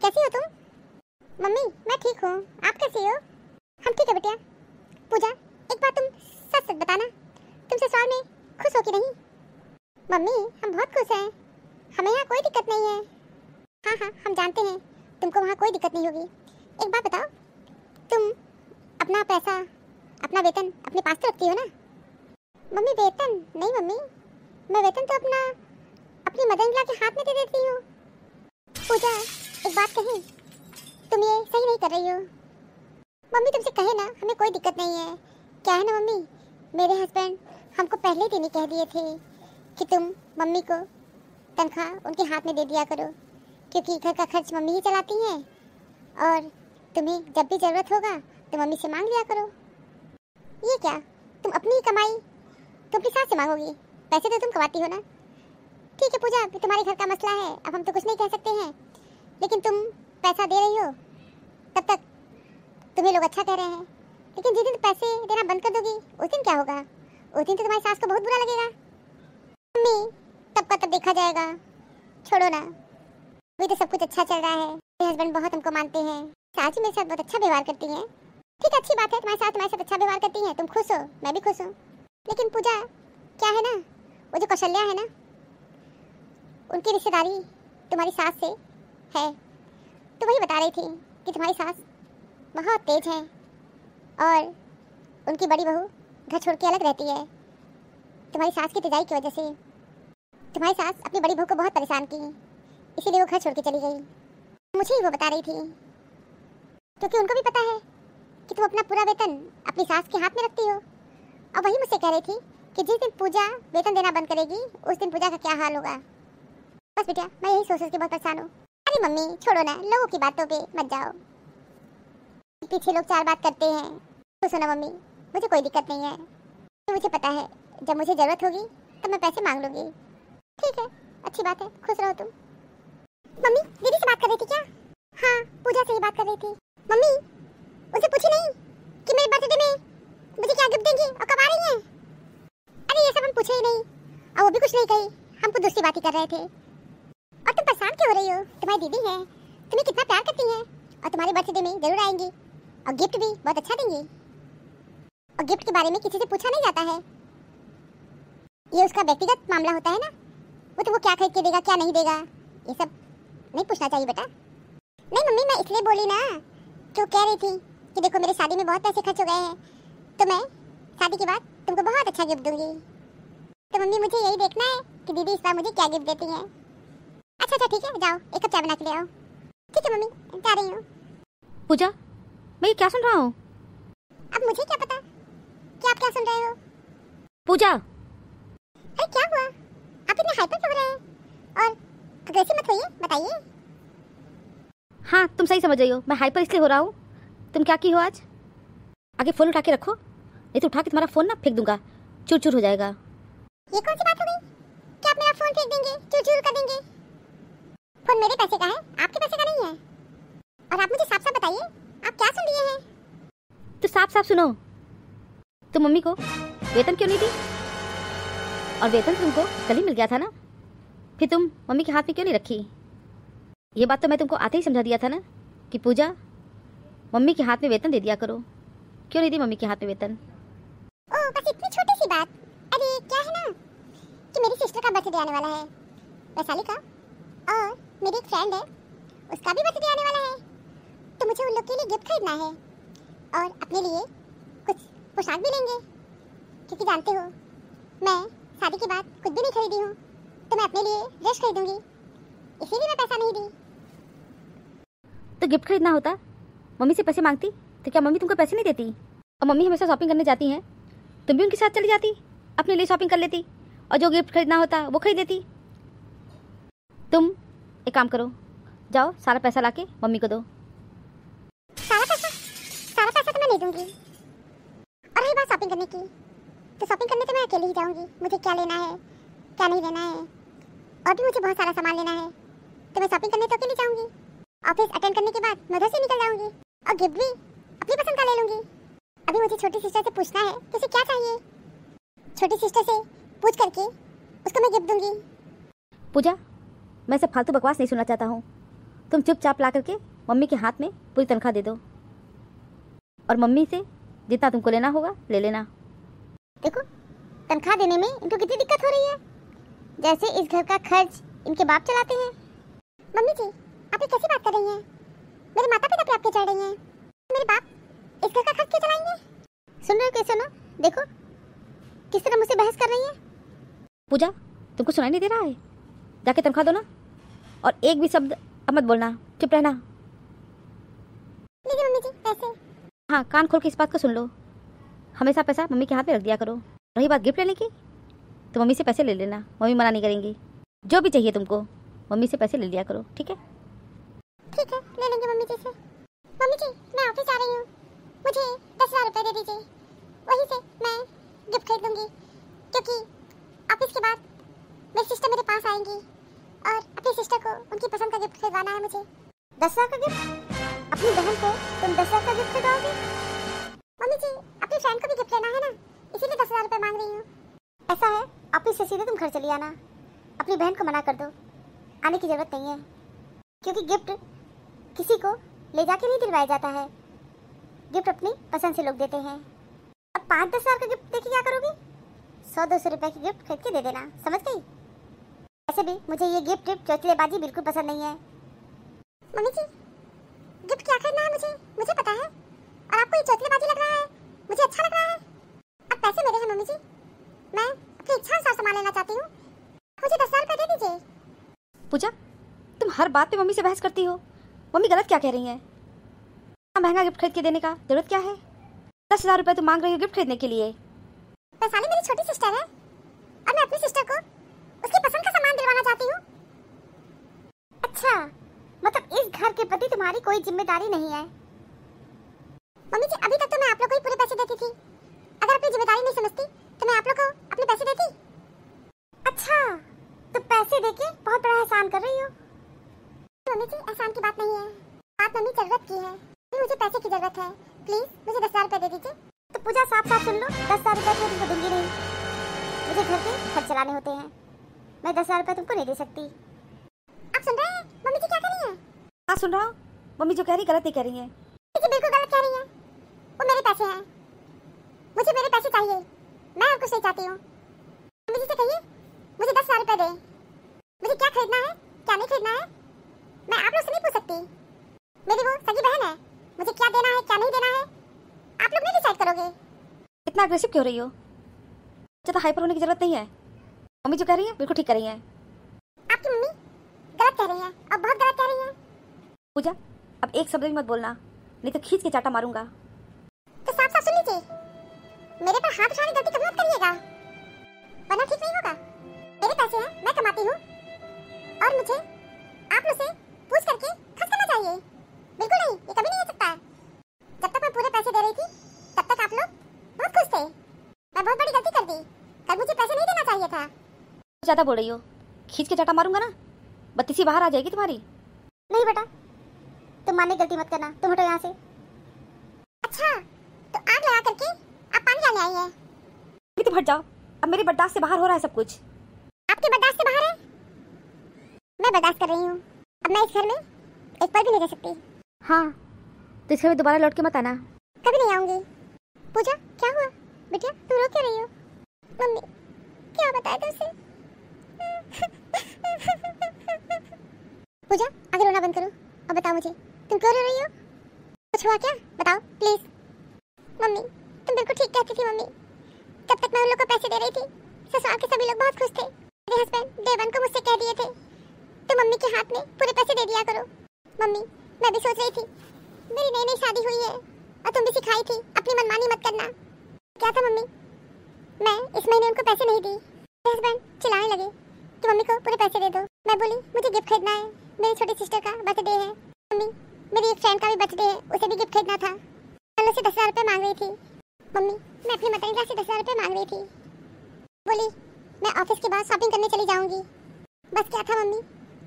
कैसी हो तुम? मम्मी मैं ठीक हूँ, आप कैसी हो? हम ठीक है बेटा। पूजा एक बात तुम सच सच बताना, तुम ससुराल में खुश हो कि नहीं? मम्मी हम बहुत खुश हैं, हमें यहाँ कोई दिक्कत नहीं है। हाँ हाँ हम जानते हैं तुमको वहाँ कोई दिक्कत नहीं होगी। एक बात बताओ, तुम अपना पैसा अपना वेतन अपने पास तो रखती हो ना? मम्मी वेतन नहीं मम्मी, मैं वेतन तो अपनी मदर इन लॉ के हाथ में दे देती हूँ। पूजा एक बात कही, तुम ये सही नहीं कर रही हो। मम्मी तुमसे कहे ना, हमें कोई दिक्कत नहीं है। क्या है ना मम्मी, मेरे हस्बैंड हमको पहले दिन ही कह दिए थे कि तुम मम्मी को तनख्वाह उनके हाथ में दे दिया करो, क्योंकि घर का खर्च मम्मी ही चलाती हैं और तुम्हें जब भी ज़रूरत होगा तो मम्मी से मांग लिया करो। ये क्या, तुम अपनी ही कमाई तुम अपनी सास से मांगोगी? पैसे तो तुम कमाती हो ना। ठीक है पूजा, तुम्हारे घर का मसला है, अब हम तो कुछ नहीं कह सकते हैं, लेकिन तुम पैसा दे रही हो तब तक तुम्हें लोग अच्छा कह रहे हैं, लेकिन जिस दिन पैसे देना बंद कर दोगी उस दिन क्या होगा? उस दिन तो तुम्हारी सास को बहुत बुरा लगेगा। मम्मी तब का तब देखा जाएगा, छोड़ो ना, अभी तो सब कुछ अच्छा चल रहा है। मेरे हस्बैंड बहुत हमको मानते हैं, सास भी मेरे साथ बहुत अच्छा व्यवहार करती हैं। ठीक अच्छी बात है, तुम्हारे साथ अच्छा व्यवहार करती हैं, तुम खुश हो, मैं भी खुश हूँ। लेकिन पूजा क्या है ना, वो जो कौशल्या है ना, उनकी रिश्तेदारी तुम्हारी सास से है। तो वही बता रही थी कि तुम्हारी सास बहुत तेज है और उनकी बड़ी बहू घर छोड़ के अलग रहती है। तुम्हारी सास की तेजाई की वजह से तुम्हारी सास अपनी बड़ी बहू को बहुत परेशान की, इसीलिए वो घर छोड़ के चली गई। मुझे ही वो बता रही थी, क्योंकि उनको भी पता है कि तुम अपना पूरा वेतन अपनी सास के हाथ में रखती हो। और वही मुझसे कह रही थी कि जिस दिन पूजा वेतन देना बंद करेगी उस दिन पूजा का क्या हाल होगा। बस बेटा मैं यही सोच के बहुत परेशान हूँ। अरे मम्मी छोड़ो ना, लोगों की बातों पे मत जाओ, पीछे लोग चार बात करते हैं। तो सुनो मम्मी, मुझे कोई दिक्कत नहीं है, तो मुझे पता है जब मुझे ज़रूरत होगी तब मैं पैसे मांग लूँगी। ठीक है, अच्छी बात है, खुश रहो तुम। मम्मी दीदी से बात कर रही थी क्या? हाँ पूजा से ही बात कर रही थी। मम्मी उनसे पूछी नहीं कि मेरे बर्थडे में मुझे क्या गिफ्ट देंगी और कब आ रही हैं? अरे ये सब हम पूछे ही नहीं और वो भी कुछ नहीं कही, हम कुछ दूसरी बात ही कर रहे थे। और तुम परेशान क्यों हो रही हो? तुम्हारी दीदी है, तुम्हें कितना प्यार करती हैं और तुम्हारे बर्थडे में जरूर आएंगी और गिफ्ट भी बहुत अच्छा देंगी। और गिफ्ट के बारे में किसी से पूछा नहीं जाता है, ये उसका व्यक्तिगत मामला होता है ना, वो तो वो क्या खरीद के देगा क्या नहीं देगा ये सब नहीं पूछना चाहिए बेटा। नहीं मम्मी मैं इसलिए बोली ना, क्यों कह रही थी कि देखो मेरी शादी में बहुत पैसे खर्च हो गए हैं, तो मैं शादी के बाद तुमको बहुत अच्छा गिफ्ट दूंगी। तो मम्मी मुझे यही देखना है कि दीदी इस बार मुझे क्या गिफ्ट देती हैं। अच्छा अच्छा ठीक है, जाओ एक कप चाय बना के ले आओ। ठीक है मम्मी, जा रही हूँ। पूजा मैं ये क्या सुन रहा हूँ? अब मुझे क्या पता कि आप क्या सुन रहे हो। पूजा अरे क्या हुआ, आप इतने हाइपर क्यों हो रहे हैं और अग्रेसिव मत होइए, बताइए। हाँ तुम सही समझ रही हो, मैं हाइपर इसलिए हो रहा हूँ। तुम क्या की हो आज? आगे फोन उठा के रखो, नहीं तो उठा के तुम्हारा फोन ना फेंक दूंगा, चूर चूर हो जाएगा। ये कौन सी बात हो गई कि आप मेरा फोन फेंक देंगे, चूर चूर कर देंगे? फोन मेरे पैसे का है, आपके पैसे का नहीं है। और आप मुझे साफ साफ बताइए आप क्या सुन लिए हैं? तो साफ साफ सुनो, तुम मम्मी को वेतन क्यों नहीं दी? और वेतन तुमको कल ही मिल गया था ना, फिर तुम मम्मी के हाथ में क्यों नहीं रखी? ये बात तो मैं तुमको आते ही समझा दिया था ना कि पूजा मम्मी के हाथ में वेतन दे दिया करो। क्यों नहीं दी मम्मी के हाथ में वेतन? ओह बस इतनी छोटी सी बात। अरे क्या है ना कि मेरी सिस्टर का बर्थडे आने वाला है, वैशाली का, और मेरी एक फ्रेंड है उसका भी बर्थडे आने वाला है, तो मुझे उन लोग के लिए गिफ्ट खरीदना है और अपने लिए कुछ पोशाक भी लेंगे, क्योंकि जानते हो मैं शादी के बाद कुछ भी नहीं खरीदी हूँ, तो मैं अपने लिए ड्रेस खरीदूंगी, इसीलिए मैं पैसा नहीं दी। तो गिफ्ट खरीदना होता मम्मी से पैसे मांगती तो क्या मम्मी तुमको पैसे नहीं देती? और मम्मी हमेशा शॉपिंग करने जाती हैं, तुम भी उनके साथ चली जाती, अपने लिए शॉपिंग कर लेती और जो गिफ्ट खरीदना होता वो खरीद लेती। तुम एक काम करो, जाओ सारा पैसा लाके मम्मी को दो। सारा पैसा तो मैं नहीं दूंगी। और रही बात शॉपिंग करने की, तो शॉपिंग करने तो मैं अकेले ही जाऊंगी, मुझे क्या लेना है क्या नहीं लेना है, और भी मुझे बहुत सारा सामान लेना है, तो मैं शॉपिंग करने तो अकेले जाऊंगी। ऑफिस अटेंड करने के बाद मैं उधर से निकल जाऊंगी और गिफ्ट भी अपनी पसंद का ले लूंगी। अभी मुझे छोटी सिस्टर से पूछना है कि उसे क्या चाहिए, छोटी सिस्टर से पूछ करके उसको मैं गिफ्ट दूंगी। पूजा मैं सब फालतू बकवास नहीं सुनना चाहता हूँ, तुम चुपचाप ला करके मम्मी के हाथ में पूरी तनख्वाह दे दो और मम्मी से जितना तुमको लेना होगा ले लेना। देखो तनख्वाह देने में इनको कितनी दिक्कत हो रही है, जैसे इस घर का खर्च इनके बाप चलाते हैं। मम्मी जी आप ये कैसी बात कर रही हैं? मेरे माता पिता पे आपके चढ़ रही हैं, मेरे बाप इस घर का खर्च क्यों चलाएंगे? सुन रहे हो कैसे ना, देखो किस तरह मुझसे बहस कर रही है। पूजा तुमको सुनाई नहीं दे रहा है? जाके तनख्वाह दो ना और एक भी शब्द अब मत बोलना, चुप रहना। लीजिए मम्मी जी पैसे। हाँ कान खोल के इस बात को सुन लो, हमेशा पैसा मम्मी के हाथ में रख दिया करो। रही बात गिफ्ट लेने की तो मम्मी से पैसे ले लेना, मम्मी मना नहीं करेंगी। जो भी चाहिए तुमको मम्मी से पैसे ले लिया करो, ठीक है? ठीक है ले लेंगे मम्मी जी से। मम्मी जी मैं ऑफिस आ रही हूँ, मुझे 10,000 रुपए दे दीजिए, वहीं से मैं गिफ्ट खरीद लूंगी, क्योंकि ऑफिस के बाद मेरी सिस्टर मेरे पास आएंगी और अपनी सिस्टर को उनकी पसंद का गिफ्ट खरीदवाना है मुझे। 10,000 का गिफ्ट? अपनी बहन को तुम 10,000 का गिफ्ट खरीदवाओगे? मम्मी जी अपनी फ्रेंड को भी गिफ्ट लेना है ना, इसीलिए 10,000 रुपए मांग रही हूँ। ऐसा है ऑफिस से सीधे तुम घर चली आना, अपनी बहन को मना कर दो, आने की जरूरत नहीं है, क्योंकि गिफ्ट किसी को ले जाके नहीं दिलवाया जाता है, गिफ्ट अपनी पसंद से लोग देते हैं। अब 5-10,000 का गिफ्ट देके क्या करोगी? 100-200 रुपए की गिफ्ट खरीद के दे देना, समझ गई? ऐसे भी मुझे ये गिफ्ट चौचलेबाजी बिल्कुल पसंद नहीं है। मम्मी जी गिफ्ट क्या खरीदना है मुझे पता है, और आपको ये चौचलेबाजी लग रहा है, मुझे अच्छा लग रहा है। अब पैसे मेरे हैं मम्मी जी, मैं अपनी इच्छा अनुसार सामान लेना चाहती हूँ, मुझे 10,000 रुपए दे दीजिए। पूजा तुम हर बात पे मम्मी से बहस करती हो, मम्मी गलत क्या कह रही है? इतना महंगा गिफ्ट खरीद के देने का जरूरत क्या है? 10,000 रुपए तुम मांग रही हो गिफ्ट खरीदने के लिए। वैशाली मेरी छोटी सिस्टर है और मैं अपनी सिस्टर को उसकी पसंद का सामान दिलवाना चाहती हूँ। अच्छा मतलब इस घर के प्रति तुम्हारी कोई जिम्मेदारी नहीं है? मम्मी जी अभी तक तो मैं आप लोगों को ही पूरे पैसे देती थी, अगर अपनी जिम्मेदारी नहीं समझती तो मैं आप लोग को अपने पैसे देती। अच्छा तो पैसे देके बहुत बड़ा एहसान कर रही हो। मम्मी जी एहसान की बात नहीं है, बात मम्मी जरूरत की है, मुझे पैसे की जरूरत है, प्लीज मुझे 10,000 रुपए दे दीजिए। तो पूजा साफ साफ सुन लो, 10,000 रुपए तो तुमको दूंगी नहीं, मुझे घर के खर्च चलाने होते हैं, मैं 10,000 रुपए तुमको नहीं दे सकती। आप सुन रहे हैं मम्मी जी क्या कह रही है? हाँ सुन रहा हूँ, मम्मी जो कह रही गलत नहीं कह रही है। बिल्कुल गलत कह रही है, वो मेरे पैसे हैं, मुझे मेरे पैसे चाहिए, मैं और कुछ नहीं चाहती हूँ। मम्मी जी से कहिए मुझे 10,000 रुपए दे, मुझे क्या खरीदना है क्या नहीं खरीदना है मैं आप लोग से नहीं पूछ सकती, मेरी वो सगी बहन है, मुझे क्या देना है क्या नहीं देना है आप लोग नहीं डिसाइड करोगे। इतना अग्रेसिव क्यों रही हो? ज्यादा हाइपर होने की जरूरत नहीं है, मम्मी जो कह रही है बिल्कुल ठीक कर रही है। आपकी मम्मी गलत कह रही है और बहुत गलत कह रही है। पूजा अब एक शब्द भी मत बोलना, नहीं तो खींच के चाटा मारूंगा। तो साफ साफ सुन लीजिए, मेरे पर हाथ उठाने की गलती कभी मत करिएगा, वरना ठीक नहीं होगा। मेरे पैसे हैं, मैं कमाती हूँ और मुझे आप लोग से पूछ करके खर्च करना चाहिए। बिल्कुल नहीं, ये कभी नहीं हो सकता है। जब तक मैं पूरे पैसे दे रही थी तब तक आप लोग बहुत खुश थे, मैं बहुत बड़ी गलती कर दी, कल मुझे पैसे नहीं देना चाहिए था। ज्यादा बोल रही हो, खींच के चाटा मारूंगा ना, बत्तीसी बाहर आ जाएगी तुम्हारी। नहीं बेटा तुम माने गलती मत करना, तुम हटो यहाँ से। अच्छा तो आग लगा करके आप पानी डालने आई है? तुम हट जाओ, अब मेरी बर्दाश्त से बाहर हो रहा है सब कुछ। आपके बर्दाश्त से बाहर है? मैं बर्दाश्त कर रही हूँ, अब मैं इस घर में एक पल भी नहीं रह सकती। हाँ तो इस घर में दोबारा लौट के मत आना। कभी नहीं आऊंगी। पूजा क्या हुआ बेटा, तुम रो क्यों रही हो? मम्मी क्या बताया तुमसे? पूजा आगे रोना बंद करो और बताओ मुझे तुम क्यों रो रही हो, कुछ हुआ क्या? बताओ प्लीज। मम्मी तुम बिल्कुल ठीक कहती थी मम्मी, जब तक मैं उन लोग को पैसे दे रही थी ससुराल के सभी लोग बहुत खुश थे। मेरे हस्बैंड देवन को मुझसे कह दिए थे तो मम्मी के हाथ में पूरे पैसे दे दिया करो। मम्मी मैं भी सोच रही थी, मेरी नई नई शादी हुई है और तुम भी सिखाई थी अपनी मनमानी मत करना। क्या था मम्मी, मैं इस महीने उनको पैसे नहीं दी, मेरे हस्बैंड चिल्लाने लगे कि मम्मी को पूरे पैसे दे दो। मैं बोली मुझे गिफ्ट खरीदना है, मेरी छोटी सिस्टर का बर्थडे है। मम्मी मेरी एक फ्रेंड का भी बर्थडे है, उसे भी गिफ्ट खरीदना था। मैं उससे 10,000 रुपए मांग रही थी। मम्मी मैं अपनी मदर से 10,000 रुपए मांग रही थी, बोली मैं ऑफिस के बाद शॉपिंग करने चली जाऊंगी। बस क्या था मम्मी,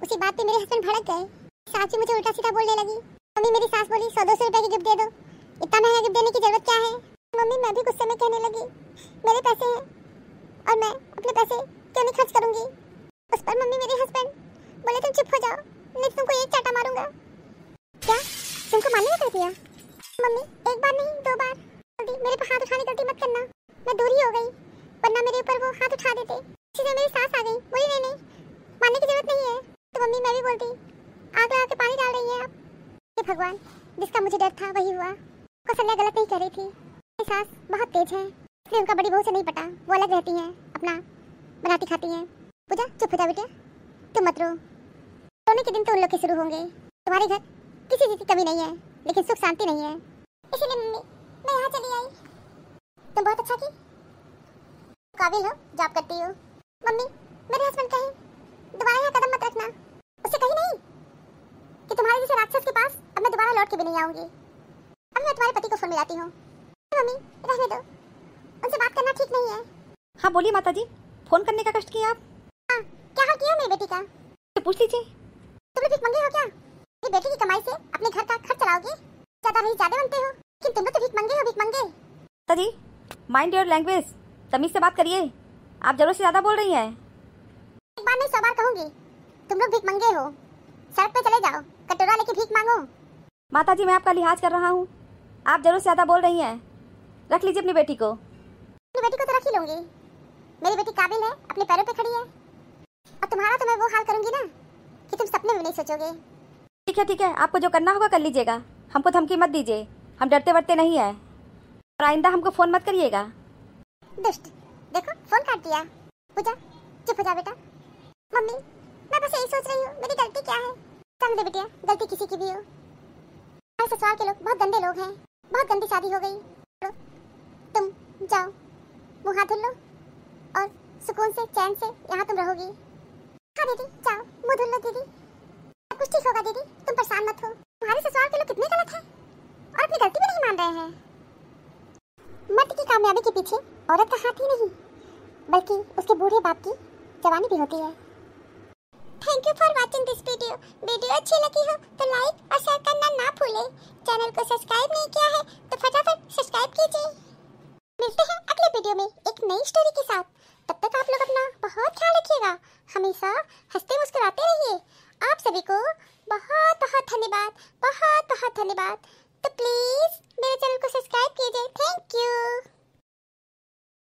उसी बात पे मेरे हस्बैंड भड़क गए, सास भी मुझे उल्टा सीधा बोलने लगी। मम्मी मेरी सास बोली 100-200 रुपए की गिफ्ट दे दो, इतना महंगा गिफ्ट देने की जरूरत क्या है? मम्मी मैं भी गुस्से में कहने लगी मेरे पैसे हैं और मैं अपने पैसे क्यों नहीं खर्च करूंगी। उस पर मम्मी मेरे हस्बैंड बोले तुम चुप हो जाओ नहीं तो तुमको एक चाटा मारूंगा। बार किया? मम्मी एक बार नहीं 2 बार। जल्दी मेरे पर हाथ उठाने की गलती मत करना। मैं दूरी हो गई, वरना मेरे ऊपर वो हाथ उठा देते। इसी से मेरी सांस आ गई। बोली नहीं नहीं, मानने की जरूरत नहीं है। तो मम्मी मैं भी बोलती, आग लगा के पानी डाल रही है आप। हे भगवान, जिसका मुझे डर था वही हुआ। कौशल्या गलत नहीं कह रही थी। मेरी सास बहुत तेज है, इसलिए उनका बड़ी बहू से नहीं पटा। वो अलग रहती हैं, अपना बनाती खाती हैं। पूजा चुप हो जा बेटा, तुम मत रो। रोने के दिन तो उन लोग के शुरू होंगे। तुम्हारे घर किसी चीज की कमी नहीं है, लेकिन सुख शांति नहीं है। इसीलिए मम्मी मैं यहाँ चली आई। तुम बहुत अच्छा की, काबिल हो, जॉब करती हो। मम्मी मेरे हस्बैंड कहीं दोबारा यहाँ कदम मत रखना। उससे कहीं नहीं कि तुम्हारे जैसे राक्षस के पास अब मैं दोबारा लौट के भी नहीं आऊंगी। अब मैं तुम्हारे पति को फोन मिलाती हूँ। मम्मी रहने दो, उनसे बात करना ठीक नहीं है। हाँ बोलिए माता जी, फोन करने का कष्ट किया आप? हाँ, क्या हाल किया मेरी बेटी का? तो पूछ लीजिए। तुम लोग भीख मंगे हो क्या? मेरी बेटी की कमाई से अपने घर का खर्च चलाओगे? ज्यादा नहीं ज्यादा बनते हो, लेकिन तुम लोग तो भीख मंगे हो, भीख मंगे। माता जी माइंड योर लैंग्वेज, तमीज से बात करिए। आप जरूर से ज्यादा बोल रही हैं। एक बार नहीं 100 बार कहूंगी, तुम लोग भीख मंगे हो। सड़क पे चले जाओ, कटोरा लेके भीख मांगो। माता जी मैं आपका लिहाज कर रहा हूँ, आप जरूर से ज्यादा बोल रही हैं। रख लीजिए अपनी बेटी को। अपनी बेटी को तो रख ही लूंगी। मेरी बेटी काबिल है, अपने पैरों पे खड़ी है। और तुम्हारा तो मैं वो हाल करूंगी ना कि तुम सपने में नहीं सोचोगे। ठीक है, आपको जो करना होगा कर लीजिएगा। हमको धमकी मत दीजिए, हम डरते वरते नहीं है। और आइंदा हमको फोन मत करिएगा। दुष्ट, देखो फोन काट दिया। पूजा चुप हो जा बेटा। मम्मी मैं बस यही सोच रही हूँ, मेरी गलती क्या है? समझ दे बेटिया, गलती किसी की भी हो। हमारे ससुराल के लोग बहुत गंदे लोग हैं, बहुत गंदी शादी हो गई। तुम जाओ, मुँह हाथ धुल लो और सुकून से चैन से यहाँ तुम रहोगी। हाँ दीदी जाओ, मुँह धुल लो दीदी, सब कुछ ठीक होगा दीदी, तुम परेशान मत हो। तुम्हारे ससुराल के लोग कितने गलत हैं और अपनी गलती भी नहीं मान रहे हैं। मर्द की कामयाबी के पीछे औरत का हाथ ही नहीं, बल्कि उसके बूढ़े बाप की जवानी भी होती है। Thank you for watching this video. Video अच्छी लगी हो तो लाइक और शेयर करना ना भूलें। चैनल को सब्सक्राइब नहीं किया है तो फटाफट सब्सक्राइब कीजिए। मिलते हैं अगले वीडियो में एक नई स्टोरी के साथ। तब तक आप लोग अपना बहुत ख्याल रखिएगा, हमेशा हंसते मुस्कुराते रहिए। आप सभी को बहुत बहुत धन्यवाद, बहुत बहुत धन्यवाद।